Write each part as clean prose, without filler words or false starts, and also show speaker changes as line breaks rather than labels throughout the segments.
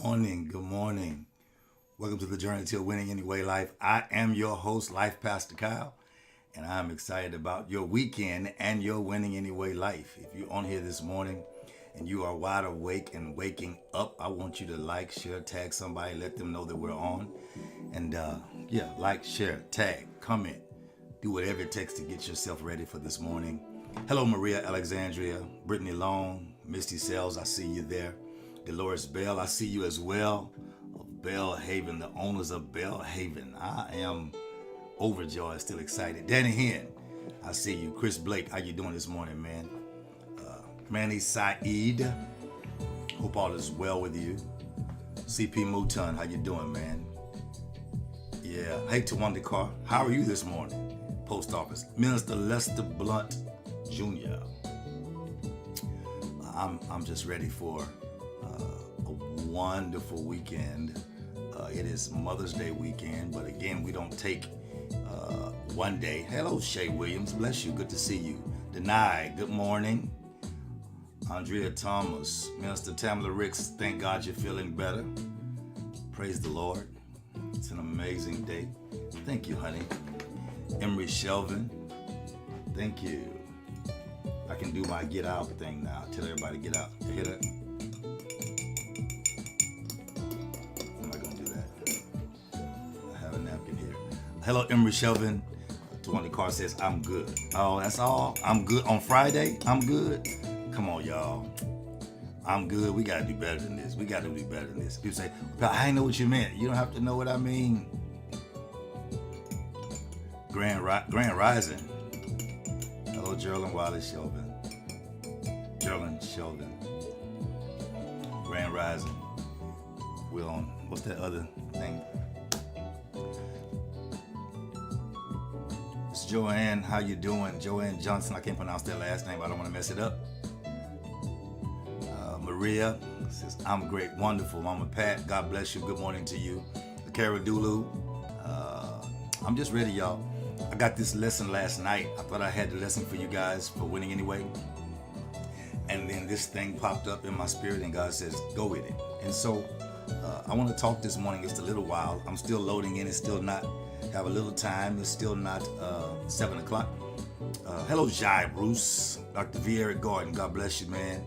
morning. Good morning. Welcome to the Journey to Winning Anyway Life. I am your host, Life Pastor Kyle, and I'm excited about your weekend and your Winning Anyway Life. If you're on here this morning and you are wide awake and waking up, I want you to like, share, tag somebody, let them know that we're on. And like, share, tag, comment, do whatever it takes to get yourself ready for this morning. Hello, Maria Alexandria, Brittany Long, Misty Sells, I see you there. Dolores Bell, I see you as well. Bell Haven, the owners of Bell Haven. I am overjoyed, still excited. Danny Hen, I see you. Chris Blake, how you doing this morning, man? Manny Saeed, hope all is well with you. CP Mouton, how you doing, man? Yeah, hey Tawanda Carr, how are you this morning? Post office. Minister Lester Blunt Jr. I'm just ready for a wonderful weekend. It is Mother's Day weekend, but again, we don't take one day. Hello, Shay Williams. Bless you. Good to see you. Denai, good morning. Andrea Thomas, Minister Tamala Ricks, thank God you're feeling better. Praise the Lord. It's an amazing day. Thank you, honey. Emery Shelvin, thank you. I can do my get out thing now. Tell everybody get out. You hear that? I'm not gonna do that. I have a napkin here. Hello, Emery Shelvin. Tawanda Carr says, I'm good. Oh, that's all? I'm good on Friday? I'm good? Come on, y'all. I'm good. We gotta do better than this. People say, I didn't know what you meant. You don't have to know what I mean. Grand Rising. Hello, Geraldine Wallace Shelvin. Geraldine Shelvin. Grand Rising. We're on, what's that other thing? It's Joanne, how you doing? Joanne Johnson, I can't pronounce that last name, I don't want to mess it up. Maria says, I'm great, wonderful. Mama Pat, God bless you, good morning to you. Kara Dulu, I'm just ready, y'all. I got this lesson last night. I thought I had the lesson for you guys for winning anyway. And then this thing popped up in my spirit and God says, go with it. And so I want to talk this morning just a little while. I'm still loading in. It's still not, have a little time. It's still not 7 o'clock. Hello, Jai Bruce. Dr. Vieira Gordon, God bless you, man.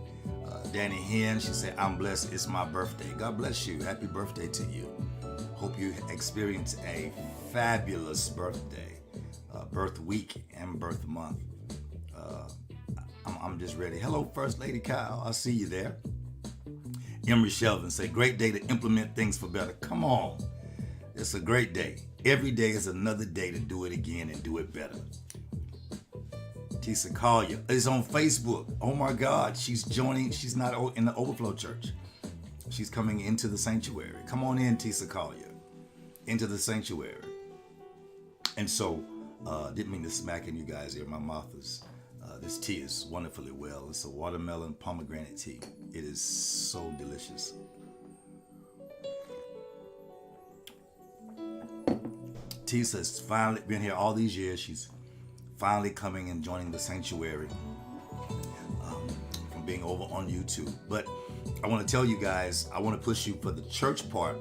Danny Hen, she said, I'm blessed. It's my birthday. God bless you. Happy birthday to you. Hope you experience a fabulous birthday. Birth week and birth month. I'm just ready. Hello, First Lady Kyle. I see you there. Emery Shelvin say, great day to implement things for better. Come on. It's a great day. Every day is another day to do it again and do it better. Tisa Collier is on Facebook. Oh my God. She's joining. She's not in the Overflow Church. She's coming into the sanctuary. Come on in, Tisa Collier. Into the sanctuary. And so, didn't mean to smack in you guys here. My mouth is, this tea is wonderfully well. It's a watermelon pomegranate tea. It is so delicious. Tisa's finally been here all these years. She's finally coming and joining the sanctuary from being over on YouTube. But I want to tell you guys, I want to push you for the church part.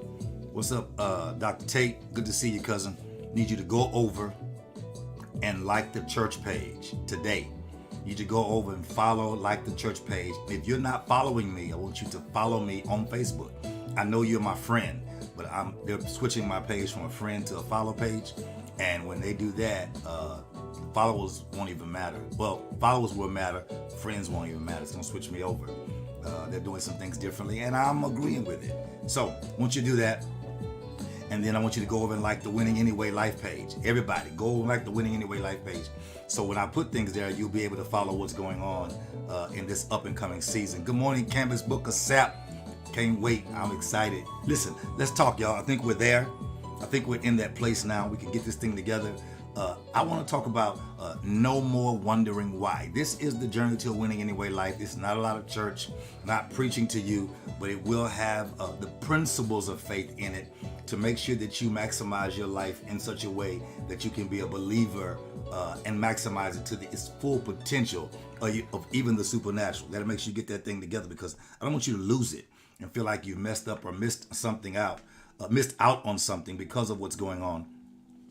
What's up, Dr. Tate? Good to see you, cousin. Need you to go over and like the church page today. You need to go over and follow, like the church page. If you're not following me, I want you to follow me on Facebook. I know you're my friend, but they're switching my page from a friend to a follow page. And when they do that, followers won't even matter. Well, followers will matter. Friends won't even matter. It's going to switch me over. They're doing some things differently, and I'm agreeing with it. So, once you do that, and then I want you to go over and like the Winning Anyway Life page. Everybody, go over and like the Winning Anyway Life page. So when I put things there, you'll be able to follow what's going on in this up and coming season. Good morning, Canvas Book of Sap. Can't wait. I'm excited. Listen, let's talk, y'all. I think we're there. I think we're in that place now. We can get this thing together. I want to talk about no more wondering why. This is the Journey to Winning Anyway Life. It's not a lot of church, not preaching to you, but it will have the principles of faith in it to make sure that you maximize your life in such a way that you can be a believer and maximize it to its full potential of even the supernatural. That'll make sure you get that thing together, because I don't want you to lose it and feel like you've messed up or missed out on something because of what's going on.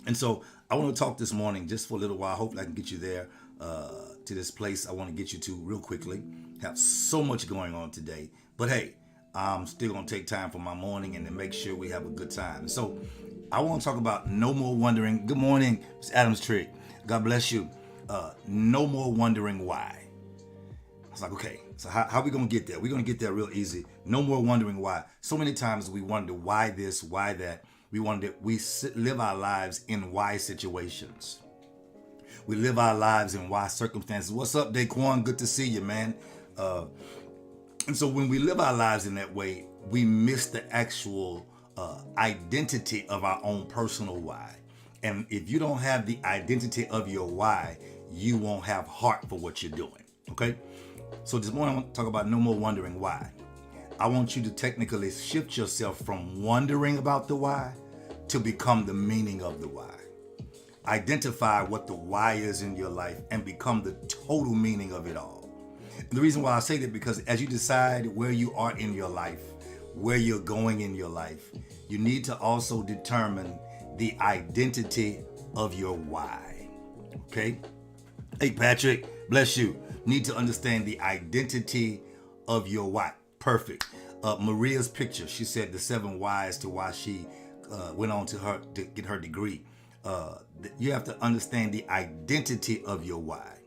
And so I want to talk this morning just for a little while. Hopefully I can get you there to this place I want to get you to real quickly. Have so much going on today. But hey, I'm still going to take time for my morning and to make sure we have a good time. So I want to talk about no more wondering. Good morning, Ms. Adams Tree. God bless you. No more wondering why. I was like, okay, so how are we going to get there? We're going to get there real easy. No more wondering why. So many times we wonder why this, why that. We live our lives in why situations. We live our lives in why circumstances. What's up, Daquan? Good to see you, man. And so when we live our lives in that way, we miss the actual identity of our own personal why. And if you don't have the identity of your why, you won't have heart for what you're doing. Okay? So this morning I want to talk about no more wondering why. I want you to technically shift yourself from wondering about the why to become the meaning of the why. Identify what the why is in your life and become the total meaning of it all. And the reason why I say that, because as you decide where you are in your life, where you're going in your life, you need to also determine the identity of your why. Okay? Hey, Patrick, bless you. Need to understand the identity of your why. Perfect. Maria's picture, she said the 7 whys to why she went on to get her degree. You have to understand the identity of your why,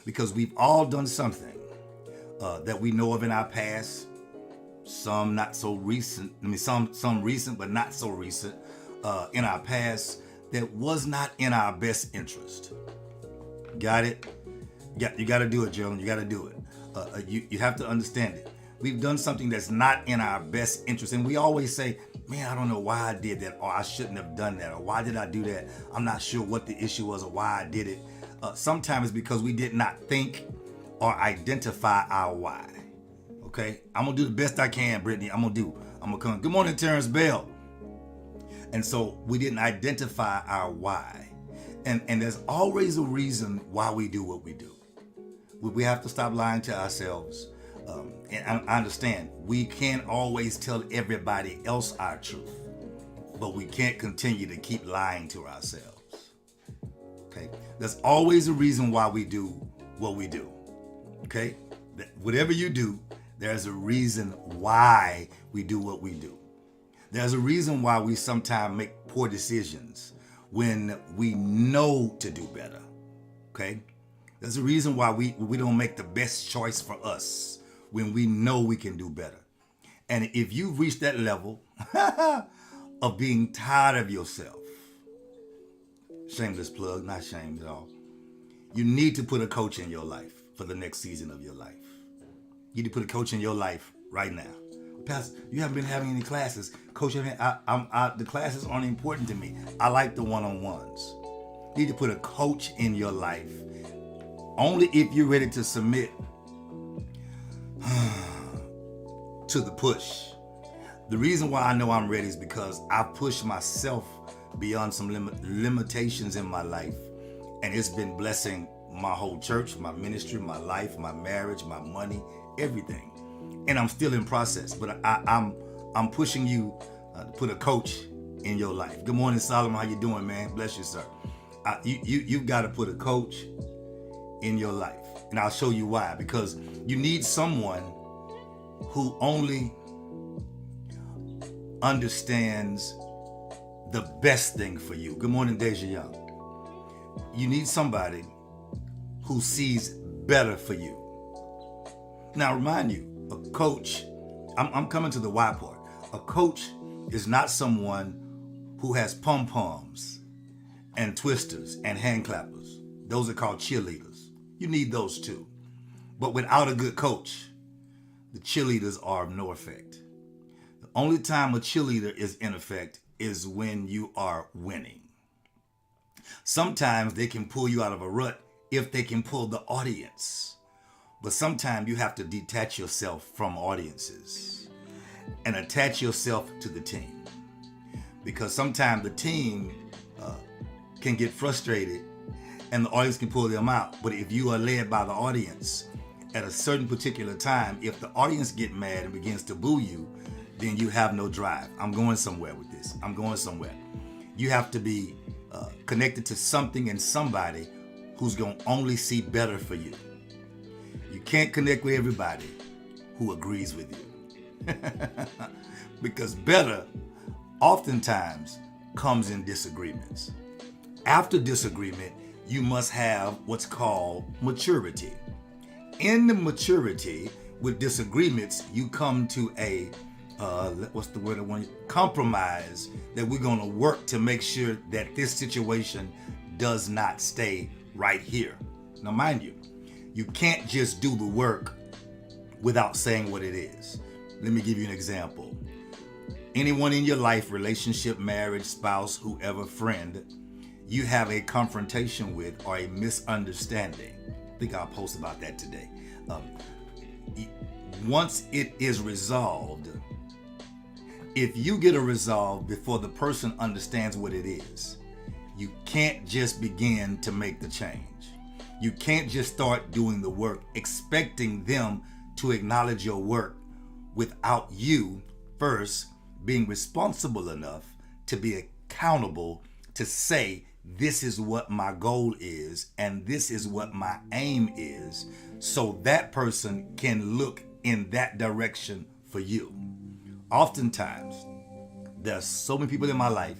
because we've all done something that we know of in our past. Some not so recent. Some recent, but not so recent in our past that was not in our best interest. Got it? You got to do it, Joan. You got to do it. You have to understand it. We've done something that's not in our best interest. And we always say, man, I don't know why I did that, or I shouldn't have done that, or why did I do that? I'm not sure what the issue was or why I did it. Sometimes it's because we did not think or identify our why. Okay? I'm going to do the best I can, Brittany. I'm going to come. Good morning, Terrence Bell. And so we didn't identify our why. And there's always a reason why we do what we do. We have to stop lying to ourselves. And I understand we can't always tell everybody else our truth, but we can't continue to keep lying to ourselves. Okay? There's always a reason why we do what we do. Okay? Whatever you do, there's a reason why we do what we do. There's a reason why we sometimes make poor decisions when we know to do better. Okay? There's a reason why we don't make the best choice for us when we know we can do better. And if you've reached that level of being tired of yourself, shameless plug, not shamed at all, you need to put a coach in your life for the next season of your life. You need to put a coach in your life right now. Pastor, you haven't been having any classes. Coach, the classes aren't important to me. I like the one-on-ones. You need to put a coach in your life only if you're ready to submit to the push. The reason why I know I'm ready is because I pushed myself beyond some limitations in my life, and it's been blessing my whole church, my ministry, my life, my marriage, my money, everything. And I'm still in process, but I'm pushing you to put a coach in your life. Good morning, Solomon. How you doing, man? Bless you, sir. You've got to put a coach in your life, and I'll show you why. Because you need someone who only understands the best thing for you. Good morning, Deja Young. You need somebody who sees better for you. Now, remind you, a coach, I'm coming to the why part. A coach is not someone who has pom-poms and twisters and hand clappers. Those are called cheerleaders. You need those too. But without a good coach, the cheerleaders are of no effect. The only time a cheerleader is in effect is when you are winning. Sometimes they can pull you out of a rut if they can pull the audience. But sometimes you have to detach yourself from audiences and attach yourself to the team. Because sometimes the team can get frustrated and the audience can pull them out. But if you are led by the audience, at a certain particular time, if the audience get mad and begins to boo you, then you have no drive. I'm going somewhere with this. I'm going somewhere. You have to be connected to something and somebody who's going to only see better for you. You can't connect with everybody who agrees with you. Because better oftentimes comes in disagreements. After disagreement, you must have what's called maturity. In the maturity, with disagreements, you come to a compromise that we're going to work to make sure that this situation does not stay right here. Now, mind you, you can't just do the work without saying what it is. Let me give you an example. Anyone in your life, relationship, marriage, spouse, whoever, friend, you have a confrontation with or a misunderstanding. I think I'll post about that today. Once it is resolved, if you get a resolve before the person understands what it is, you can't just begin to make the change. You can't just start doing the work expecting them to acknowledge your work without you first being responsible enough to be accountable to say, this is what my goal is and this is what my aim is, so that person can look in that direction for you. Oftentimes, there are so many people in my life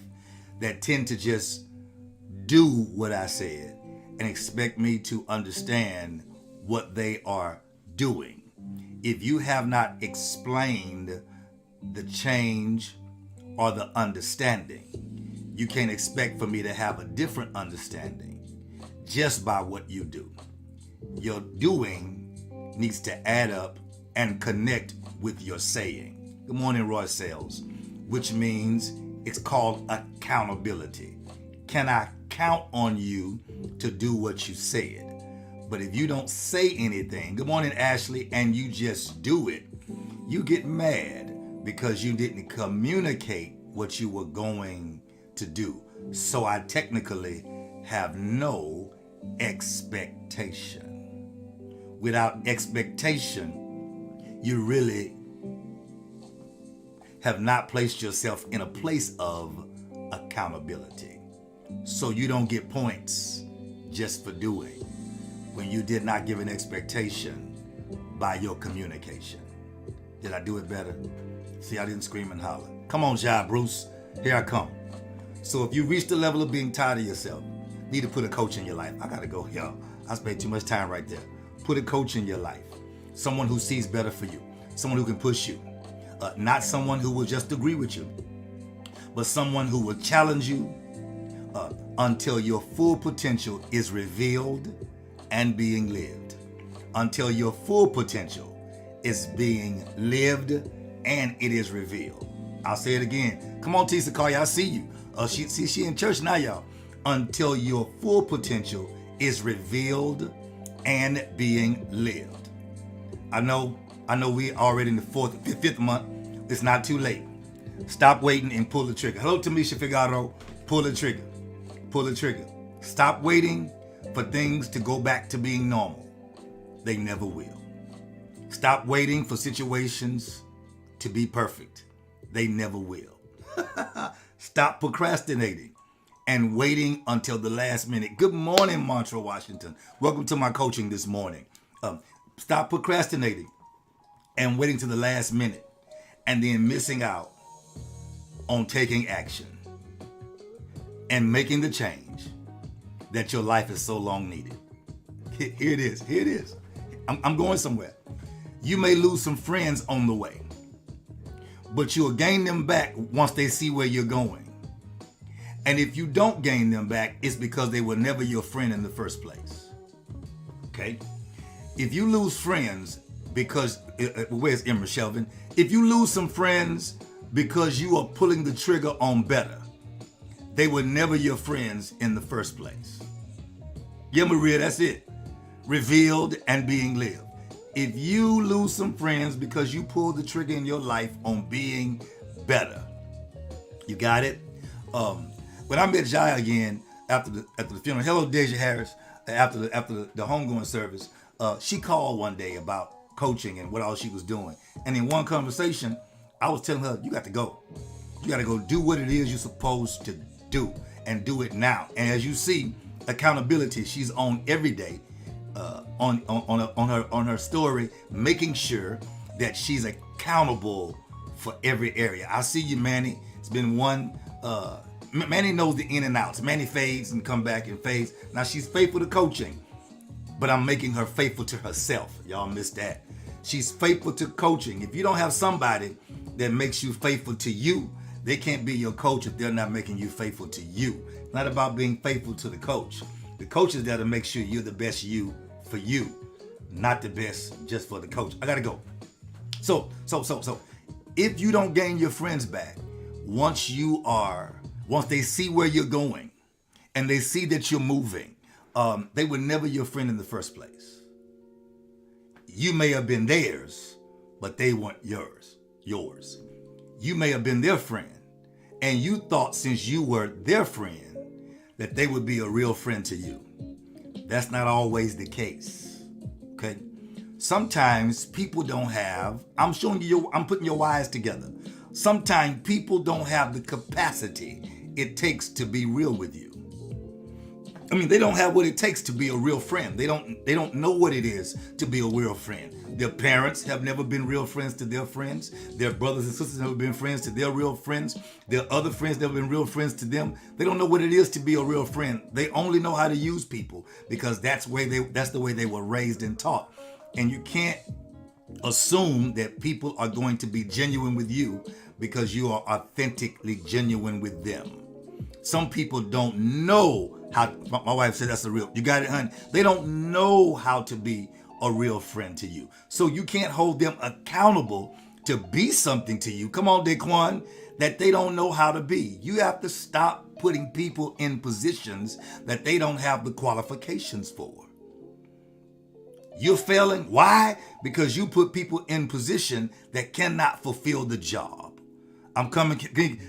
that tend to just do what I said and expect me to understand what they are doing. If you have not explained the change or the understanding, you can't expect for me to have a different understanding just by what you do. Your doing needs to add up and connect with your saying. Good morning, Roy Sales, which means it's called accountability. Can I count on you to do what you said? But if you don't say anything, good morning, Ashley, and you just do it, you get mad because you didn't communicate what you were going to do. So I technically have no expectation. Without expectation, you really have not placed yourself in a place of accountability. So you don't get points just for doing when you did not give an expectation by your communication. Did I do it better? See, I didn't scream and holler. Come on, Jai Bruce. Here I come. So if you reach the level of being tired of yourself, need to put a coach in your life. I gotta go, y'all. I spent too much time right there. Put a coach in your life. Someone who sees better for you. Someone who can push you. Not someone who will just agree with you, but someone who will challenge you until your full potential is revealed and being lived. Until your full potential is being lived and it is revealed. I'll say it again. Come on, Tisa Carr, I see you. She in church now, y'all. Until your full potential is revealed and being lived. I know we already in the fifth month. It's not too late. Stop waiting and pull the trigger. Hello, Tamisha Figaro. Pull the trigger. Pull the trigger. Stop waiting for things to go back to being normal. They never will. Stop waiting for situations to be perfect. They never will. Stop procrastinating and waiting until the last minute. Good morning, Montreal, Washington. Welcome to my coaching this morning. Stop procrastinating and waiting to the last minute and then missing out on taking action and making the change that your life has so long needed. Here it is. Here it is. I'm going somewhere. You may lose some friends on the way, but you'll gain them back once they see where you're going. And if you don't gain them back, it's because they were never your friend in the first place. Okay? If you lose friends because, where's Emma Shelvin? If you lose some friends because you are pulling the trigger on better, they were never your friends in the first place. Yeah, Maria, that's it. Revealed and being lived. If you lose some friends because you pulled the trigger in your life on being better, you got it? When I met Jai again after the funeral, hello Deja Harris, after the homegoing service, She called one day about coaching and what all she was doing. And in one conversation, I was telling her, you got to go. You got to go do what it is you're supposed to do and do it now. And as you see, accountability, she's on every day on her story, making sure that she's accountable for every area. I see you, Manny. It's been one. Manny knows the in and outs. Manny fades and come back and fades. Now she's faithful to coaching, but I'm making her faithful to herself. Y'all missed that. She's faithful to coaching. If you don't have somebody that makes you faithful to you, they can't be your coach if they're not making you faithful to you. It's not about being faithful to the coach. The coach is there to make sure you're the best you for you, not the best just for the coach. I gotta go. So, if you don't gain your friends back, once they see where you're going and they see that you're moving, they were never your friend in the first place. You may have been theirs, but they weren't yours. You may have been their friend, and you thought since you were their friend that they would be a real friend to you. That's not always the case. Okay? Sometimes people don't have, I'm putting your whys together. Sometimes people don't have the capacity it takes to be real with you. I mean, they don't have what it takes to be a real friend. They don't know what it is to be a real friend. Their parents have never been real friends to their friends. Their brothers and sisters have never been friends to their real friends. Their other friends never been real friends to them. They don't know what it is to be a real friend. They only know how to use people because that's the way they were raised and taught. And you can't assume that people are going to be genuine with you because you are authentically genuine with them. Some people don't know how. My wife said that's a real. You got it, honey. They don't know how to be a real friend to you. So you can't hold them accountable to be something to you. Come on, Daquan, that they don't know how to be. You have to stop putting people in positions that they don't have the qualifications for. You're failing. Why? Because you put people in position that cannot fulfill the job. I'm coming.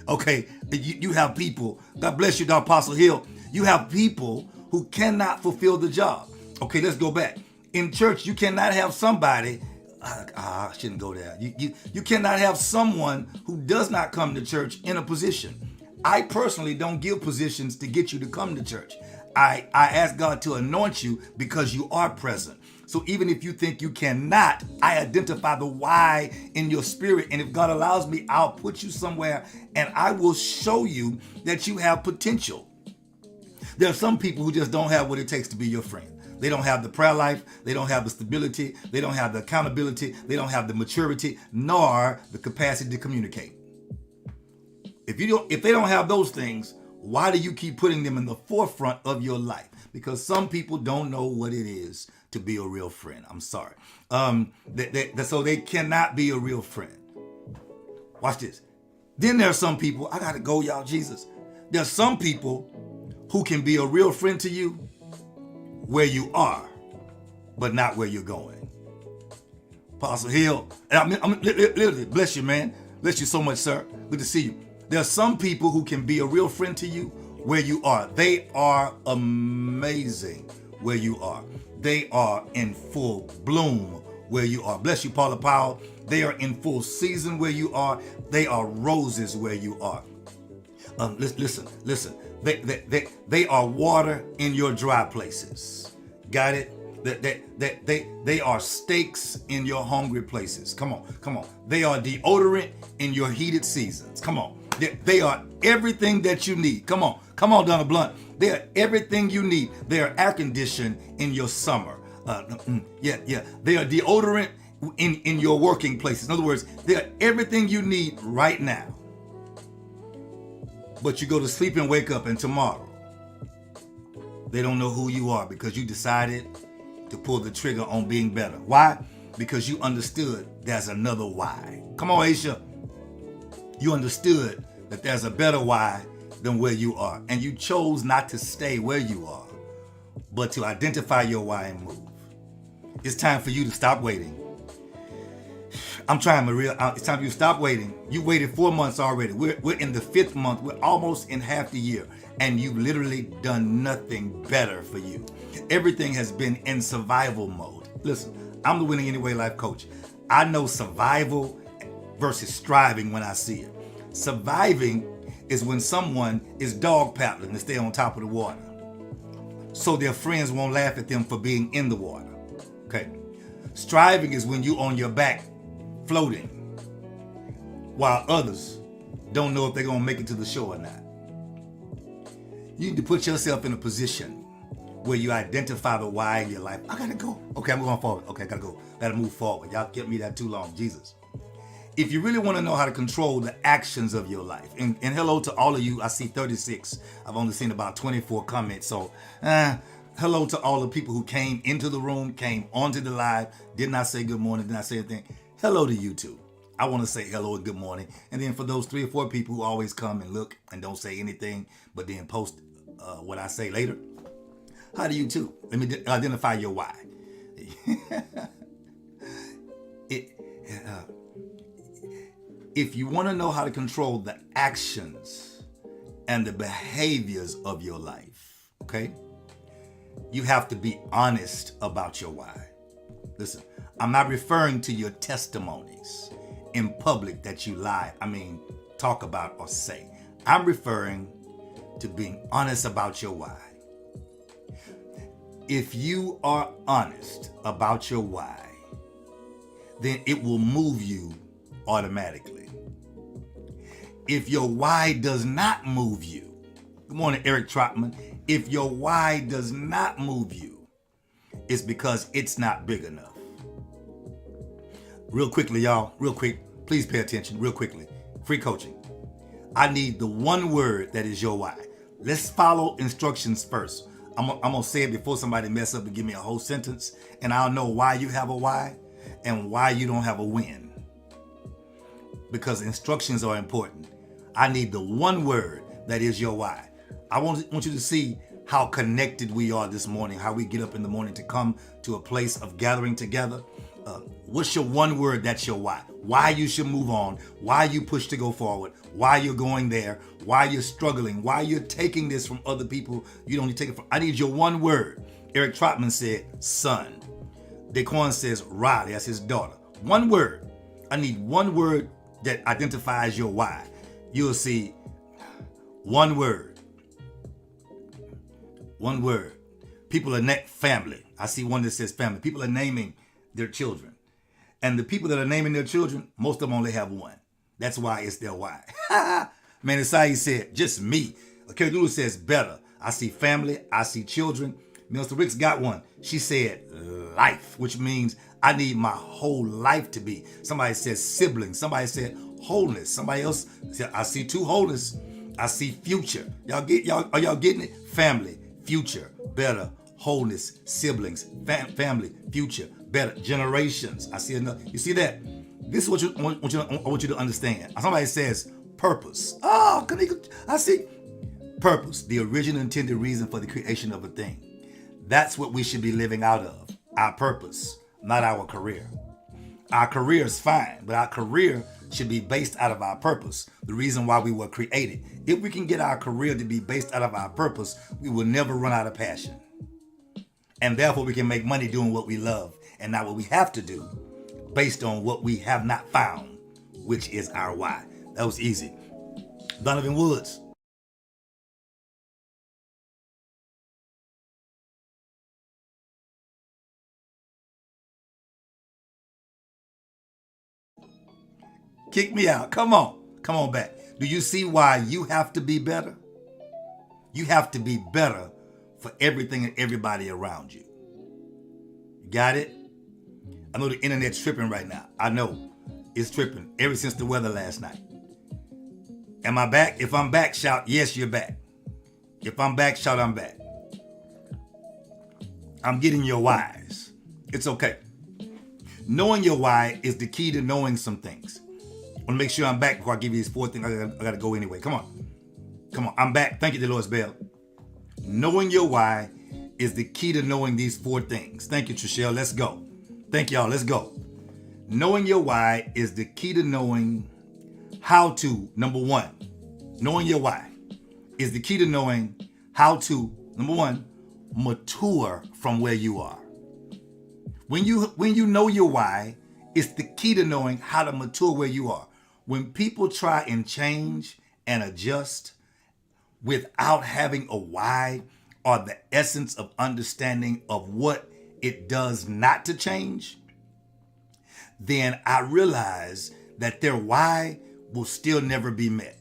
Okay, you have people. God bless you, Dr. Apostle Hill. You have people who cannot fulfill the job. Okay, let's go back. In church, you cannot have somebody. I shouldn't go there. You cannot have someone who does not come to church in a position. I personally don't give positions to get you to come to church. I ask God to anoint you because you are present. So even if you think you cannot, I identify the why in your spirit. And if God allows me, I'll put you somewhere and I will show you that you have potential. There are some people who just don't have what it takes to be your friend. They don't have the prayer life. They don't have the stability. They don't have the accountability. They don't have the maturity, nor the capacity to communicate. If they don't have those things, why do you keep putting them in the forefront of your life? Because some people don't know what it is to be a real friend. I'm sorry. So they cannot be a real friend. Watch this. Then there are some people, I gotta go, y'all, Jesus. There's some people who can be a real friend to you where you are, but not where you're going. Apostle Hill, I'm literally, bless you, man. Bless you so much, sir. Good to see you. There are some people who can be a real friend to you where you are. They are amazing where you are. They are in full bloom where you are. Bless you, Paula Powell. They are in full season where you are. They are roses where you are. Listen. They are water in your dry places. Got it? They are steaks in your hungry places. Come on. They are deodorant in your heated seasons. Come on. They are everything that you need. Come on, Donna Blunt. They are everything you need. They are air conditioned in your summer. They are deodorant in your working places. In other words, they are everything you need right now. But you go to sleep and wake up, and tomorrow they don't know who you are because you decided to pull the trigger on being better. Why? Because you understood there's another why. Come on, Aisha. You understood that there's a better why than where you are. And you chose not to stay where you are, but to identify your why and move. It's time for you to stop waiting. I'm trying, Maria. It's time for you to stop waiting. You waited 4 months already. We're in the 5th month. We're almost in half the year. And you've literally done nothing better for you. Everything has been in survival mode. Listen, I'm the Winning Anyway life coach. I know survival versus striving when I see it. Surviving is when someone is dog paddling to stay on top of the water, so their friends won't laugh at them for being in the water. Okay. Striving is when you on your back floating while others don't know if they're going to make it to the shore or not. You need to put yourself in a position where you identify the why in your life. I gotta go. Okay, I'm going forward. Okay, I gotta go. Gotta move forward. Y'all kept me that too long. Jesus. If you really want to know how to control the actions of your life, and hello to all of you. I see 36. I've only seen about 24 comments. So hello to all the people who came into the room, came onto the live, did not say good morning, did not say anything. Hello to you too. I want to say hello and good morning. And then for those 3 or 4 people who always come and look and don't say anything, but then post what I say later, how do you too? Let me identify your why. If you want to know how to control the actions and the behaviors of your life, okay, you have to be honest about your why. Listen, I'm not referring to your testimonies in public that you talk about or say. I'm referring to being honest about your why. If you are honest about your why, then it will move you automatically. If your why does not move you, good morning, Eric Trotman. If your why does not move you, it's because it's not big enough. Real quickly, y'all, real quick, please pay attention real quickly. Free coaching. I need the one word that is your why. Let's follow instructions first. I'm going to say it before somebody mess up and give me a whole sentence, and I'll know why you have a why and why you don't have a win. Because instructions are important. I need the one word that is your why. I want you to see how connected we are this morning, how we get up in the morning to come to a place of gathering together. What's your one word that's your why? Why you should move on, why you push to go forward, why you're going there, why you're struggling, why you're taking this from other people you don't need to take it from. I need your one word. Eric Trotman said, son. Daquan says, Riley, that's his daughter. One word. I need one word that identifies your why. You'll see one word. One word. People are family. I see one that says family. People are naming their children. And the people that are naming their children, most of them only have one. That's why it's their why. Man, Isaiah said, just me. Okay, Lulu says better. I see family. I see children. Mr. Ricks got one. She said life, which means I need my whole life to be. Somebody said siblings. Somebody said wholeness. Somebody else said, I see 2 wholeness. I see future. Are y'all getting it? Family, future, better, wholeness, siblings, family, future, better, generations. I see enough. You see that? This is what I want you to understand. Somebody says purpose. Oh, I see purpose, the original intended reason for the creation of a thing. That's what we should be living out of. Our purpose, not our career. Our career is fine, but our career should be based out of our purpose, the reason why we were created. If we can get our career to be based out of our purpose, we will never run out of passion. And therefore we can make money doing what we love and not what we have to do based on what we have not found, which is our why. That was easy. Donovan Woods. Kick me out. Come on back. Do you see why you have to be better? You have to be better for everything and everybody around you. You got it? I know the internet's tripping right now. I know it's tripping ever since the weather last night. Am I back? If I'm back, shout, yes, you're back. If I'm back, shout, I'm back. I'm getting your whys. It's okay. Knowing your why is the key to knowing some things. I want to make sure I'm back before I give you these 4 things. I got to go anyway. Come on. I'm back. Thank you, Dolores Bell. Knowing your why is the key to knowing these 4 things. Thank you, Trishelle. Let's go. Thank y'all. Let's go. Knowing your why is the key to knowing how to, number 1, knowing your why is the key to knowing how to, number 1, mature from where you are. When you know your why, it's the key to knowing how to mature where you are. When people try and change and adjust without having a why or the essence of understanding of what it does not to change, then I realize that their why will still never be met,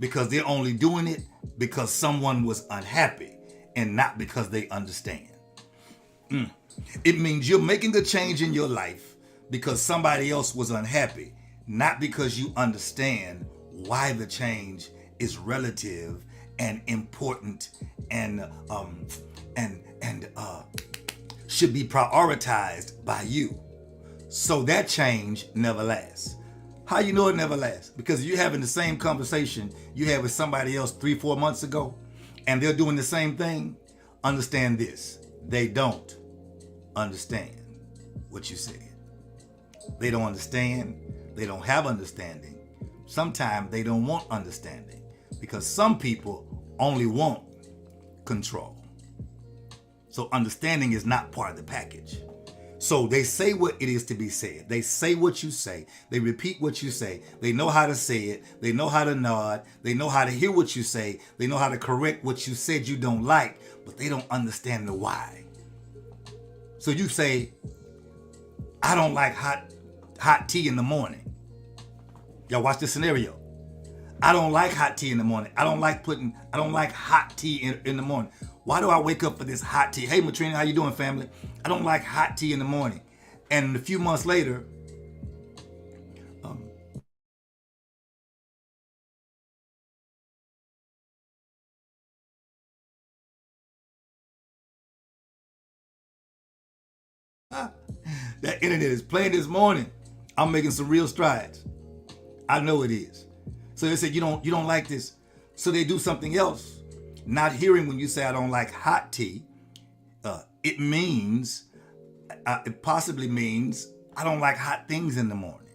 because they're only doing it because someone was unhappy and not because they understand. It means you're making a change in your life because somebody else was unhappy, not because you understand why the change is relative and important and should be prioritized by you. So that change never lasts. How you know it never lasts? Because you're having the same conversation you had with somebody else 3-4 months ago, and they're doing the same thing. Understand this: they don't understand what you said. They don't understand. They don't have understanding. Sometimes they don't want understanding, because some people only want control. So understanding is not part of the package. So they say what it is to be said. They say what you say. They repeat what you say. They know how to say it. They know how to nod. They know how to hear what you say. They know how to correct what you said you don't like, but they don't understand the why. So you say, I don't like hot tea in the morning. Y'all watch this scenario. I don't like hot tea in the morning. I don't like hot tea in the morning. Why do I wake up for this hot tea? Hey, Matrina, how you doing, family? I don't like hot tea in the morning. And a few months later, that internet is playing this morning. I'm making some real strides. I know it is. So they said, you don't like this. So they do something else. Not hearing when you say I don't like hot tea, it possibly means I don't like hot things in the morning.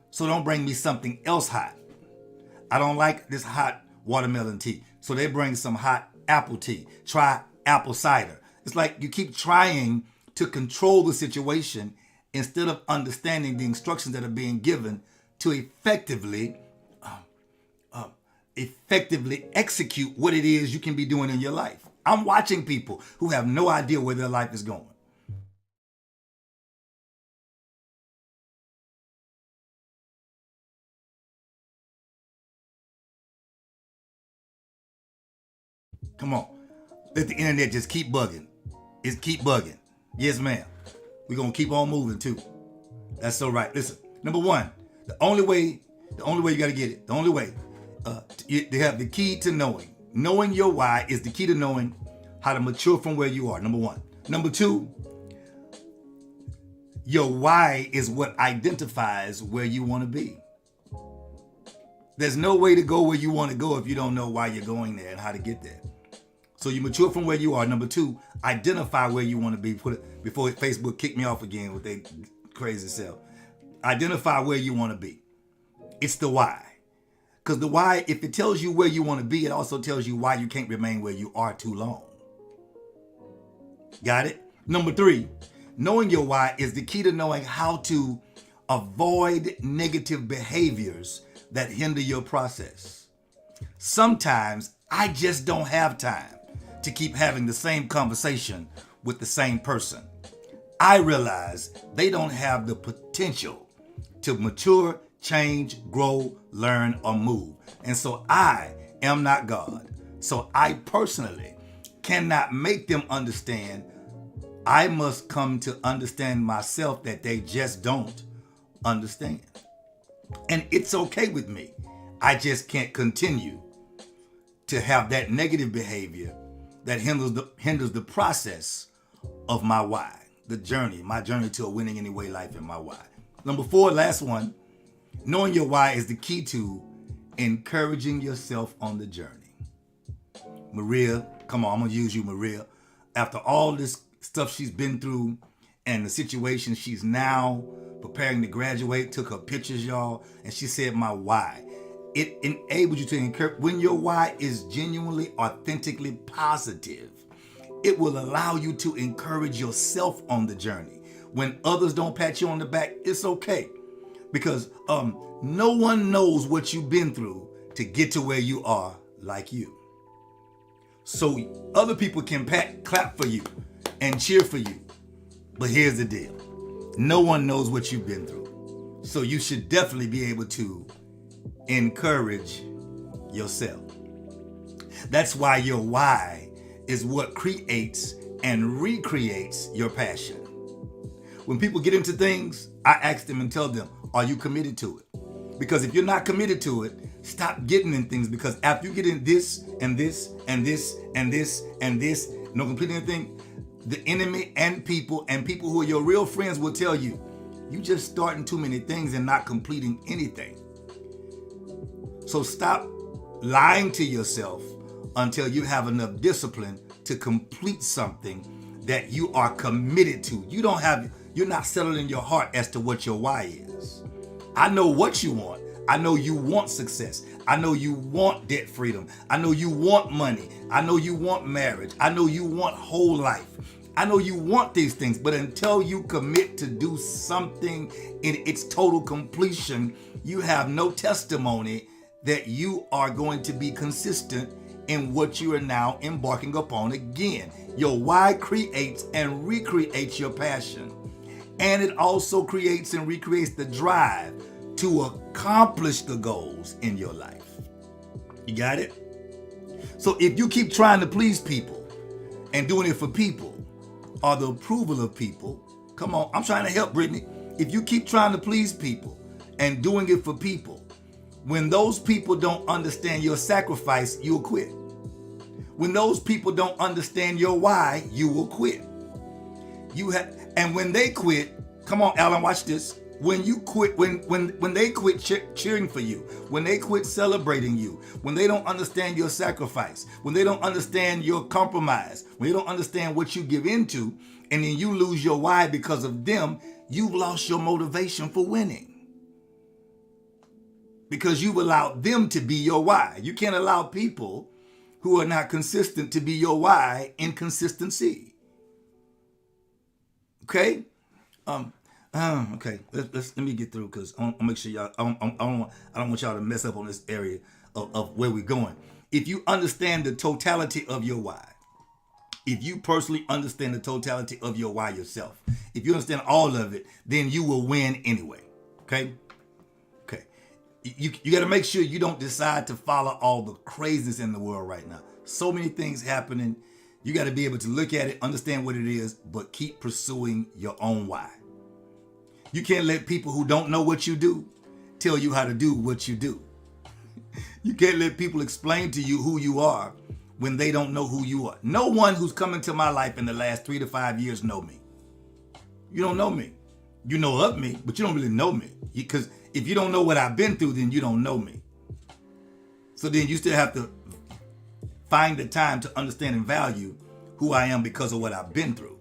So don't bring me something else hot. I don't like this hot watermelon tea. So they bring some hot apple tea. Try apple cider. It's like you keep trying to control the situation instead of understanding the instructions that are being given to effectively execute what it is you can be doing in your life. I'm watching people who have no idea where their life is going. Come on. Let the internet just keep bugging. It's keep bugging. Yes, ma'am. We're going to keep on moving too. That's so right. Listen, number one, the only way you got to get it, the only way, they have the key to knowing. Knowing your why is the key to knowing how to mature from where you are, number one. Number two, your why is what identifies where you want to be. There's no way to go where you want to go if you don't know why you're going there and how to get there. So you mature from where you are. Number two, identify where you want to be. Before Facebook kicked me off again with their crazy self. Identify where you want to be. It's the why. Because the why, if it tells you where you want to be, it also tells you why you can't remain where you are too long. Got it? Number three, knowing your why is the key to knowing how to avoid negative behaviors that hinder your process. Sometimes I just don't have time to keep having the same conversation with the same person. I realize they don't have the potential to mature, change, grow, learn, or move. And so I am not God. So I personally cannot make them understand. I must come to understand myself that they just don't understand. And it's okay with me. I just can't continue to have that negative behavior that hinders the process of my why, my journey to a winning anyway life in my why. Number four, last one, knowing your why is the key to encouraging yourself on the journey. Maria, come on, I'm gonna use you, Maria. After all this stuff she's been through and the situation she's now preparing to graduate, took her pictures, y'all, and she said my why. It enables you to encourage. When your why is genuinely, authentically positive, it will allow you to encourage yourself on the journey. When others don't pat you on the back, it's okay. Because no one knows what you've been through to get to where you are like you. So other people can clap for you and cheer for you. But here's the deal. No one knows what you've been through. So you should definitely be able to encourage yourself. That's why your why is what creates and recreates your passion. When people get into things, I ask them and tell them, are you committed to it? Because if you're not committed to it, stop getting in things, because after you get in this and this and this and this and this, no completing anything, the enemy and people who are your real friends will tell you, you just starting too many things and not completing anything. So stop lying to yourself until you have enough discipline to complete something that you are committed to. You're not settled in your heart as to what your why is. I know what you want. I know you want success. I know you want debt freedom. I know you want money. I know you want marriage. I know you want whole life. I know you want these things, but until you commit to do something in its total completion, you have no testimony that you are going to be consistent in what you are now embarking upon again. Your why creates and recreates your passion. And it also creates and recreates the drive to accomplish the goals in your life. You got it? So if you keep trying to please people and doing it for people or the approval of people, come on, I'm trying to help, Brittany. If you keep trying to please people and doing it for people, when those people don't understand your sacrifice, you'll quit. When those people don't understand your why, you will quit. And when they quit, come on, Alan, watch this. When you quit, when they quit cheering for you, when they quit celebrating you, when they don't understand your sacrifice, when they don't understand your compromise, when they don't understand what you give into, and then you lose your why because of them, you've lost your motivation for winning. Because you've allowed them to be your why. You can't allow people who are not consistent to be your why in consistency. Okay? Okay. Let me get through, because I'll make sure y'all. I don't want y'all to mess up on this area of where we're going. If you understand the totality of your why, if you personally understand the totality of your why yourself, if you understand all of it, then you will win anyway. Okay. Okay. You got to make sure you don't decide to follow all the craziness in the world right now. So many things happening. You got to be able to look at it, understand what it is, but keep pursuing your own why. You can't let people who don't know what you do tell you how to do what you do. You can't let people explain to you who you are when they don't know who you are. No one who's come into my life in the last 3 to 5 years know me. You don't know me. You know of me, but you don't really know me. Because if you don't know what I've been through, then you don't know me. So then you still have to find the time to understand and value who I am because of what I've been through.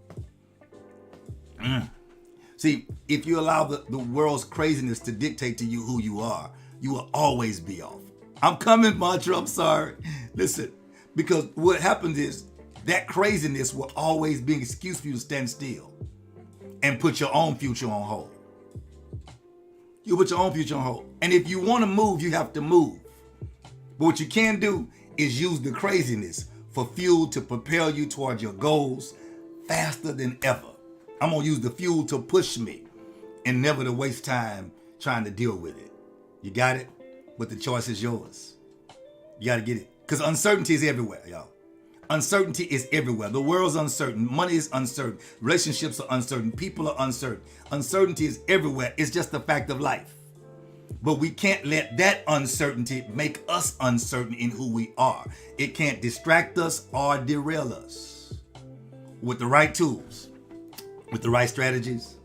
See, if you allow the world's craziness to dictate to you who you are, you will always be off. I'm coming, Mantra, I'm sorry. Listen, because what happens is that craziness will always be an excuse for you to stand still and put your own future on hold. You put your own future on hold. And if you want to move, you have to move. But what you can do is use the craziness for fuel to propel you towards your goals faster than ever. I'm going to use the fuel to push me and never to waste time trying to deal with it. You got it? But the choice is yours. You got to get it. Because uncertainty is everywhere, y'all. Uncertainty is everywhere. The world's uncertain. Money is uncertain. Relationships are uncertain. People are uncertain. Uncertainty is everywhere. It's just a fact of life. But we can't let that uncertainty make us uncertain in who we are. It can't distract us or derail us. With the right tools, with the right strategies,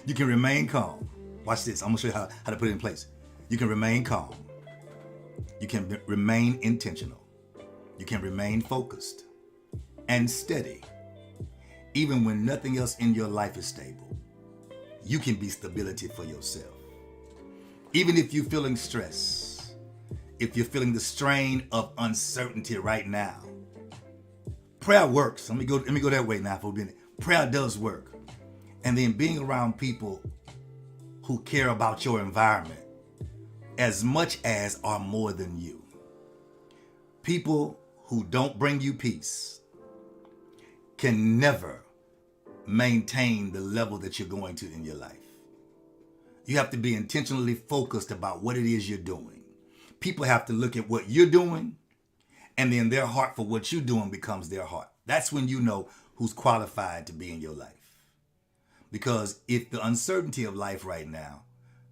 you can remain calm. Watch this. I'm going to show you how to put it in place. You can remain calm. You can remain intentional. You can remain focused and steady. Even when nothing else in your life is stable, you can be stability for yourself. Even if you're feeling stress, if you're feeling the strain of uncertainty right now, prayer works. Let me go that way now for a minute. Prayer does work. And then being around people who care about your environment as much as or more than you. People who don't bring you peace can never maintain the level that you're going to in your life. You have to be intentionally focused about what it is you're doing. People have to look at what you're doing, and then their heart for what you're doing becomes their heart. That's when you know who's qualified to be in your life. Because if the uncertainty of life right now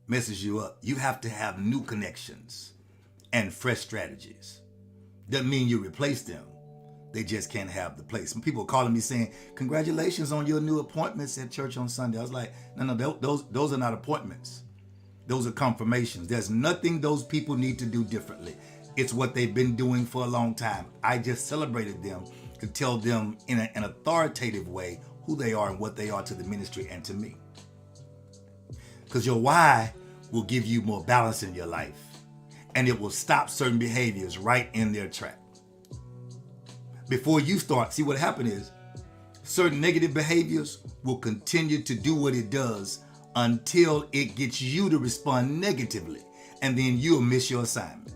messes you up, you have to have new connections and fresh strategies. Doesn't mean you replace them. They just can't have the place. Some people are calling me saying, congratulations on your new appointments at church on Sunday. I was like, no, those are not appointments. Those are confirmations. There's nothing those people need to do differently. It's what they've been doing for a long time. I just celebrated them to tell them in an authoritative way who they are and what they are to the ministry and to me. Because your why will give you more balance in your life, and it will stop certain behaviors right in their track. Before you start, see what happened is certain negative behaviors will continue to do what it does until it gets you to respond negatively, and then you'll miss your assignment.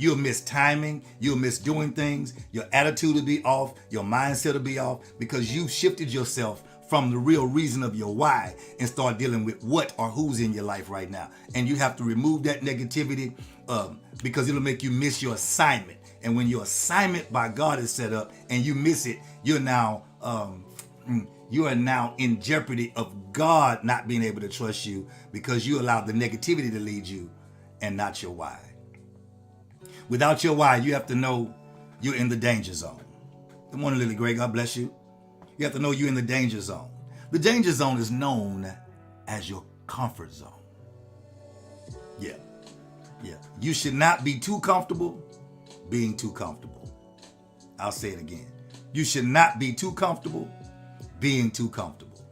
You'll miss timing, you'll miss doing things, your attitude will be off, your mindset will be off, because you've shifted yourself from the real reason of your why and start dealing with what or who's in your life right now. And you have to remove that negativity because it'll make you miss your assignment. And when your assignment by God is set up and you miss it, you are now in jeopardy of God not being able to trust you because you allowed the negativity to lead you and not your why. Without your why, you have to know you're in the danger zone. Good morning, Lily Gray. God bless you. You have to know you're in the danger zone. The danger zone is known as your comfort zone. Yeah. You should not be too comfortable being too comfortable. I'll say it again. You should not be too comfortable being too comfortable.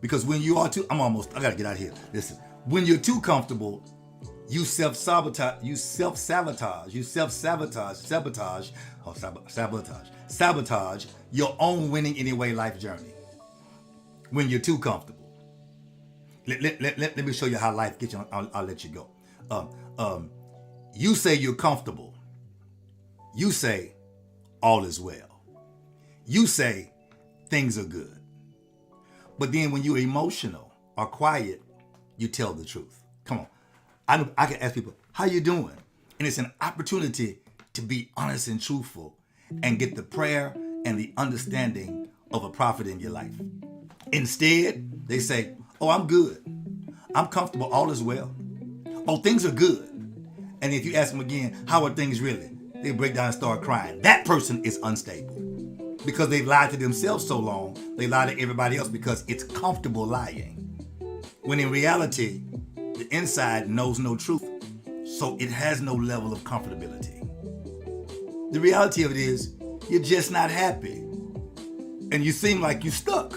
Because when you are too, I gotta get out of here. Listen, when you're too comfortable, you sabotage your own winning anyway life journey. When you're too comfortable. Let me show you how life gets you. I'll let you go. You say you're comfortable. You say all is well. You say things are good. But then when you're emotional or quiet, you tell the truth. Come on. I can ask people, how you doing? And it's an opportunity to be honest and truthful and get the prayer and the understanding of a prophet in your life. Instead, they say, oh, I'm good. I'm comfortable. All is well. Oh, things are good. And if you ask them again, how are things really? They break down and start crying. That person is unstable because they've lied to themselves so long. They lie to everybody else because it's comfortable lying. When in reality, the inside knows no truth, so it has no level of comfortability. The reality of it is, you're just not happy. And you seem like you're stuck.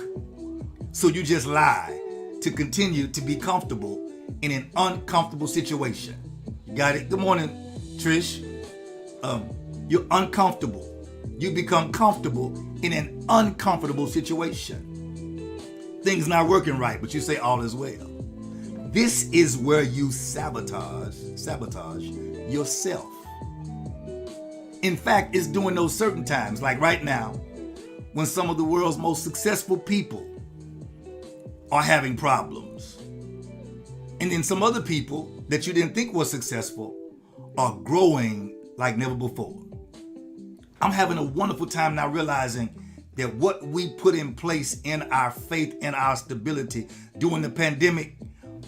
So you just lie to continue to be comfortable in an uncomfortable situation. You got it? Good morning, Trish. You're uncomfortable. You become comfortable in an uncomfortable situation. Things not working right, but you say all is well. This is where you sabotage yourself. In fact, it's during those certain times, like right now, when some of the world's most successful people are having problems. And then some other people that you didn't think were successful are growing like never before. I'm having a wonderful time now realizing that what we put in place in our faith and our stability during the pandemic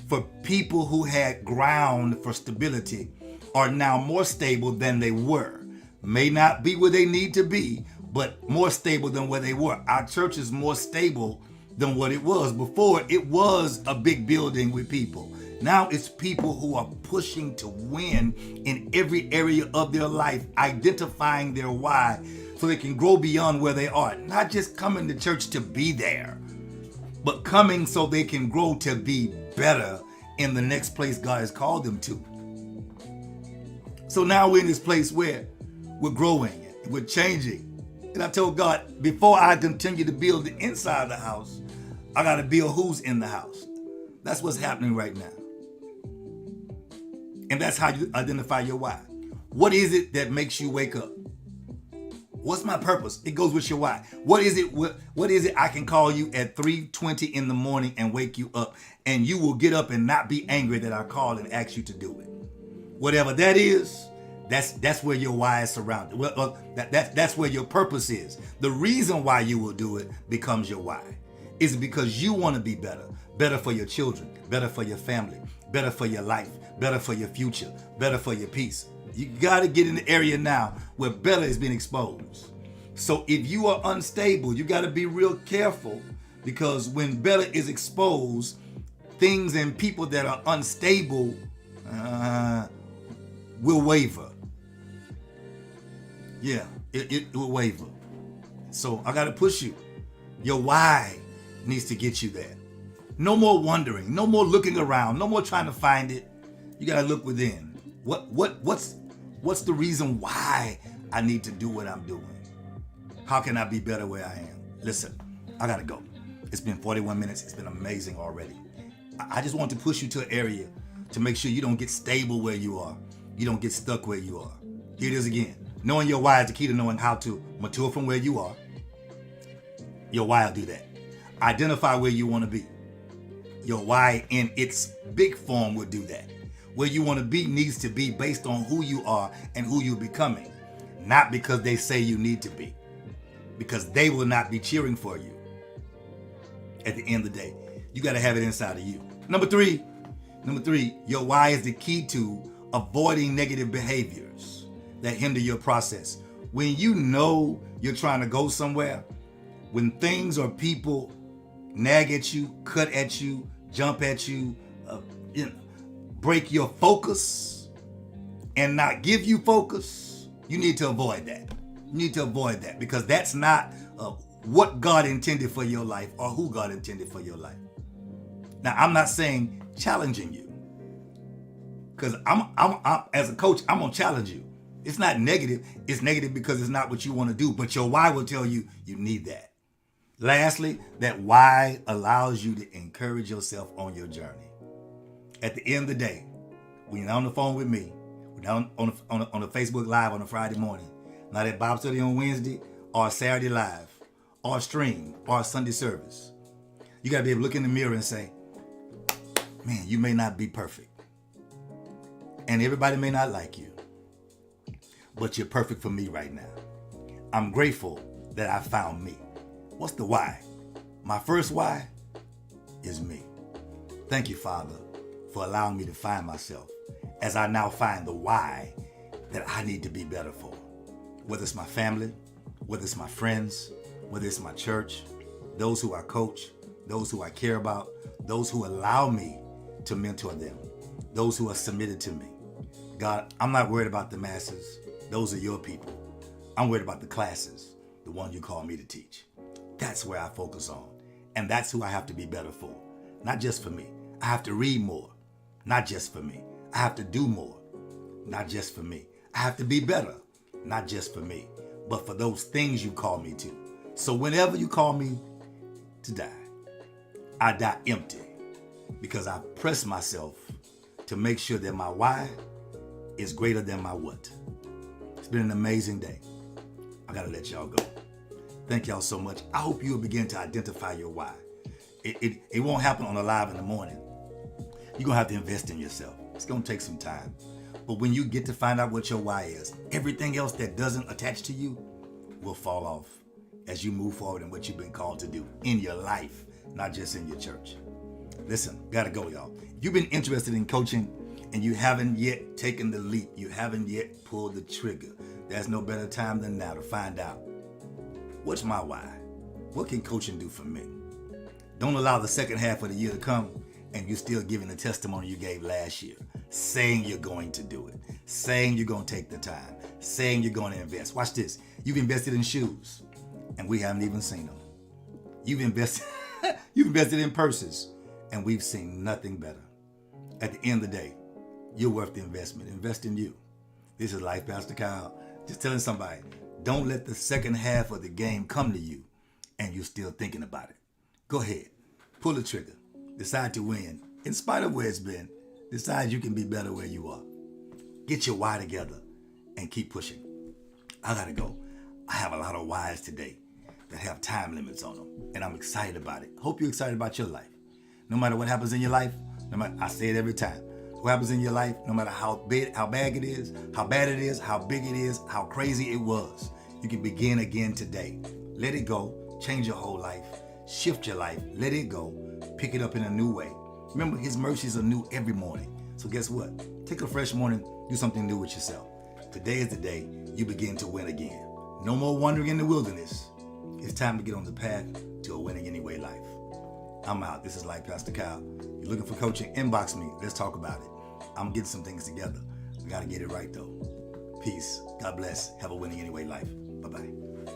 for people who had ground for stability are now more stable than they were. May not be where they need to be, but more stable than where they were. Our church is more stable than what it was. Before, it was a big building with people. Now it's people who are pushing to win in every area of their life, identifying their why so they can grow beyond where they are. Not just coming to church to be there, but coming so they can grow to be better in the next place God has called them to. So now we're in this place where we're growing, we're changing. And I told God, before I continue to build the inside of the house, I got to build who's in the house. That's what's happening right now. And that's how you identify your why. What is it that makes you wake up? What's my purpose? It goes with your why. What is it? What is it I can call you at 3:20 in the morning and wake you up, and you will get up and not be angry that I called and asked you to do it? Whatever that is, that's where your why is surrounded. Well, that's where your purpose is. The reason why you will do it becomes your why. Is because you want to be better. Better for your children, better for your family, better for your life, better for your future, better for your peace. You got to get in the area now where better is being exposed. So if you are unstable, you got to be real careful, because when better is exposed, things and people that are unstable will waver. Yeah, it will waver. So I got to push you. Your why needs to get you there. No more wondering, no more looking around, no more trying to find it. You got to look within. What's the reason why I need to do what I'm doing? How can I be better where I am? Listen, I got to go. It's been 41 minutes. It's been amazing already. I just want to push you to an area to make sure you don't get stable where you are. You don't get stuck where you are. Here it is again. Knowing your why is the key to knowing how to mature from where you are. Your why will do that. Identify where you want to be. Your why in its big form will do that. Where you want to be needs to be based on who you are and who you're becoming. Not because they say you need to be. Because they will not be cheering for you. At the end of the day, you got to have it inside of you. Number three, your why is the key to avoiding negative behaviors that hinder your process. When you know you're trying to go somewhere, when things or people nag at you, cut at you, jump at you, break your focus and not give you focus, you need to avoid that. You need to avoid that, because that's not what God intended for your life or who God intended for your life. Now, I'm not saying challenging you, because I'm as a coach, I'm gonna challenge you. It's not negative. It's negative because it's not what you want to do, but your why will tell you you need that. Lastly, that why allows you to encourage yourself on your journey. At the end of the day, when you're on the phone with me, we're down on the Facebook Live on a Friday morning, not at Bible study on Wednesday or Saturday Live or stream or Sunday service, you got to be able to look in the mirror and say, man, you may not be perfect. And everybody may not like you, but you're perfect for me right now. I'm grateful that I found me. What's the why? My first why is me. Thank you, Father, for allowing me to find myself as I now find the why that I need to be better for. Whether it's my family, whether it's my friends, whether it's my church, those who I coach, those who I care about, those who allow me to mentor them, those who are submitted to me. God, I'm not worried about the masses. Those are your people. I'm worried about the classes, the one you call me to teach. That's where I focus on. And that's who I have to be better for. Not just for me. I have to read more. Not just for me. I have to do more. Not just for me. I have to be better. Not just for me, but for those things you call me to. So whenever you call me to die, I die empty, because I press myself to make sure that my why is greater than my what. It's been an amazing day. I gotta let y'all go. Thank y'all so much. I hope you'll begin to identify your why. It won't happen on a live in the morning. You're gonna have to invest in yourself. It's gonna take some time. But when you get to find out what your why is, everything else that doesn't attach to you will fall off as you move forward in what you've been called to do in your life, not just in your church. Listen, gotta go, y'all. If you've been interested in coaching and you haven't yet taken the leap, you haven't yet pulled the trigger, there's no better time than now to find out, what's my why? What can coaching do for me? Don't allow the second half of the year to come and you're still giving the testimony you gave last year, saying you're going to do it, saying you're going to take the time, saying you're going to invest. Watch this. You've invested in shoes and we haven't even seen them. You've invested in purses and we've seen nothing better. At the end of the day, you're worth the investment. Invest in you. This is Life Pastor Kyle. Just telling somebody, don't let the second half of the game come to you and you're still thinking about it. Go ahead. Pull the trigger. Decide to win. In spite of where it's been, decide you can be better where you are. Get your why together and keep pushing. I gotta go. I have a lot of whys today that have time limits on them, and I'm excited about it. Hope you're excited about your life. No matter what happens in your life, I say it every time. What happens in your life, no matter how bad it is, how big it is, how crazy it was, you can begin again today. Let it go. Change your whole life. Shift your life. Let it go. Pick it up in a new way. Remember, his mercies are new every morning. So guess what? Take a fresh morning. Do something new with yourself. Today is the day you begin to win again. No more wandering in the wilderness. It's time to get on the path to a winning anyway life. I'm out. This is Life Pastor Kyle. You're looking for coaching? Inbox me. Let's talk about it. I'm getting some things together. I got to get it right, though. Peace. God bless. Have a winning anyway life. Bye-bye.